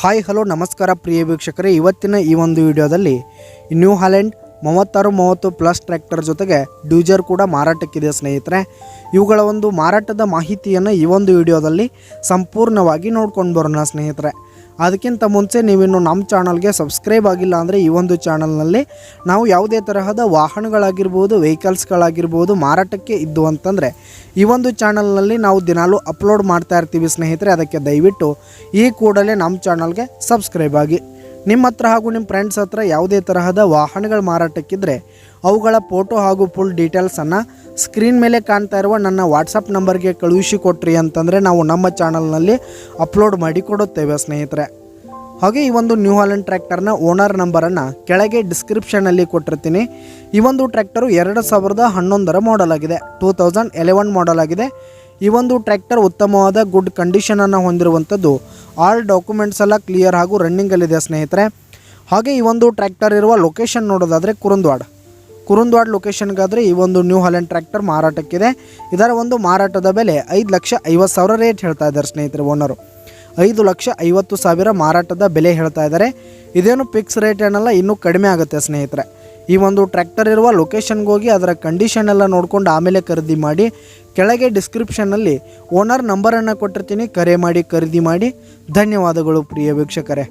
Hi hello ನಮಸ್ಕಾರ ಪ್ರಿಯ ವೀಕ್ಷಕರೇ, ಇವತ್ತಿನ ಈ ಒಂದು ವಿಡಿಯೋದಲ್ಲಿ ನ್ಯೂ ಹಾಲೆಂಡ್ 3630 ಪ್ಲಸ್ ಟ್ರ್ಯಾಕ್ಟರ್ ಜೊತೆಗೆ ಡ್ಯೂಜರ್ ಕೂಡ ಮಾರಾಟಕ್ಕಿದೆ ಸ್ನೇಹಿತರೆ. ಇವುಗಳ ಒಂದು ಮಾರಾಟದ ಮಾಹಿತಿಯನ್ನು ಈ ಒಂದು ವಿಡಿಯೋದಲ್ಲಿ ಸಂಪೂರ್ಣವಾಗಿ ನೋಡ್ಕೊಂಡು ಬರೋಣ ಸ್ನೇಹಿತರೆ. ಅದಕ್ಕಿಂತ ಮುಂಚೆ ನೀವಿನ್ನು ನಮ್ಮ ಚಾನಲ್ಗೆ ಸಬ್ಸ್ಕ್ರೈಬ್ ಆಗಿಲ್ಲ ಅಂದರೆ ಈ ಒಂದು ಚಾನಲ್ನಲ್ಲಿ ನಾವು ಯಾವುದೇ ತರಹದ ವಾಹನಗಳಾಗಿರ್ಬೋದು, ವೆಹಿಕಲ್ಸ್ಗಳಾಗಿರ್ಬೋದು ಮಾರಾಟಕ್ಕೆ ಇದ್ದು ಅಂತಂದರೆ ಈ ಒಂದು ಚಾನಲ್ನಲ್ಲಿ ನಾವು ದಿನಾಲೂ ಅಪ್ಲೋಡ್ ಮಾಡ್ತಾ ಇರ್ತೀವಿ ಸ್ನೇಹಿತರೆ. ಅದಕ್ಕೆ ದಯವಿಟ್ಟು ಈ ಕೂಡಲೇ ನಮ್ಮ ಚಾನಲ್ಗೆ ಸಬ್ಸ್ಕ್ರೈಬ್ ಆಗಿ. ನಿಮ್ಮ ಹತ್ರ ಹಾಗೂ ನಿಮ್ಮ ಫ್ರೆಂಡ್ಸ್ ಹತ್ರ ಯಾವುದೇ ತರಹದ ವಾಹನಗಳ ಮಾರಾಟಕ್ಕಿದ್ದರೆ ಅವುಗಳ ಫೋಟೋ ಹಾಗೂ ಫುಲ್ ಡೀಟೇಲ್ಸನ್ನು ಸ್ಕ್ರೀನ್ ಮೇಲೆ ಕಾಣ್ತಾ ಇರುವ ನನ್ನ ವಾಟ್ಸಪ್ ನಂಬರ್ಗೆ ಕಳುಹಿಸಿ ಕೊಟ್ರಿ ಅಂತಂದರೆ ನಾವು ನಮ್ಮ ಚಾನಲ್ನಲ್ಲಿ ಅಪ್ಲೋಡ್ ಮಾಡಿ ಕೊಡುತ್ತೇವೆ ಸ್ನೇಹಿತರೆ. ಹಾಗೆ ಈ ಒಂದು ನ್ಯೂ ಹಾಲೆಂಡ್ ಟ್ರ್ಯಾಕ್ಟರ್ನ ಓನರ್ ನಂಬರನ್ನು ಕೆಳಗೆ ಡಿಸ್ಕ್ರಿಪ್ಷನಲ್ಲಿ ಕೊಟ್ಟಿರ್ತೀನಿ. ಈ ಒಂದು ಟ್ರ್ಯಾಕ್ಟರು 2011 ಮಾಡೆಲ್ ಆಗಿದೆ, 2011 ಮಾಡೆಲ್ ಆಗಿದೆ. ಈ ಒಂದು ಟ್ರ್ಯಾಕ್ಟರ್ ಉತ್ತಮವಾದ ಗುಡ್ ಕಂಡೀಷನನ್ನು ಹೊಂದಿರುವಂಥದ್ದು. ಆಲ್ ಡಾಕ್ಯುಮೆಂಟ್ಸ್ ಎಲ್ಲ ಕ್ಲಿಯರ್ ಹಾಗೂ ರನ್ನಿಂಗಲ್ಲಿದೆ ಸ್ನೇಹಿತರೆ. ಹಾಗೆ ಈ ಒಂದು ಟ್ರ್ಯಾಕ್ಟರ್ ಇರುವ ಲೊಕೇಶನ್ ನೋಡೋದಾದರೆ ಕುರುಂದ್ವಾಡ್ ಲೊಕೇಶನ್ಗಾದರೆ ಈ ಒಂದು ನ್ಯೂ ಹಾಲೆಂಡ್ ಟ್ರ್ಯಾಕ್ಟರ್ ಮಾರಾಟಕ್ಕಿದೆ. ಇದರ ಒಂದು ಮಾರಾಟದ ಬೆಲೆ 5,50,000 ರೇಟ್ ಹೇಳ್ತಾ ಇದ್ದಾರೆ ಸ್ನೇಹಿತರೆ. ಓನರು 5,50,000 ಮಾರಾಟದ ಬೆಲೆ ಹೇಳ್ತಾ ಇದ್ದಾರೆ. ಇದೇನು ಫಿಕ್ಸ್ ರೇಟ್ ಏನಲ್ಲ, ಇನ್ನೂ ಕಡಿಮೆ ಆಗುತ್ತೆ ಸ್ನೇಹಿತರೆ. ಈ ಒಂದು ಟ್ರ್ಯಾಕ್ಟರ್ ಇರುವ ಲೊಕೇಶನ್ಗೆ ಹೋಗಿ ಅದರ ಕಂಡೀಷನ್ ಎಲ್ಲ ನೋಡ್ಕೊಂಡು ಆಮೇಲೆ ಖರೀದಿ ಮಾಡಿ. ಕೆಳಗೆ ಡಿಸ್ಕ್ರಿಪ್ಷನ್ನಲ್ಲಿ ಓನರ್ ನಂಬರನ್ನು ಕೊಟ್ಟಿರ್ತೀನಿ, ಕರೆ ಮಾಡಿ ಖರೀದಿ ಮಾಡಿ. ಧನ್ಯವಾದಗಳು ಪ್ರಿಯ ವೀಕ್ಷಕರೇ.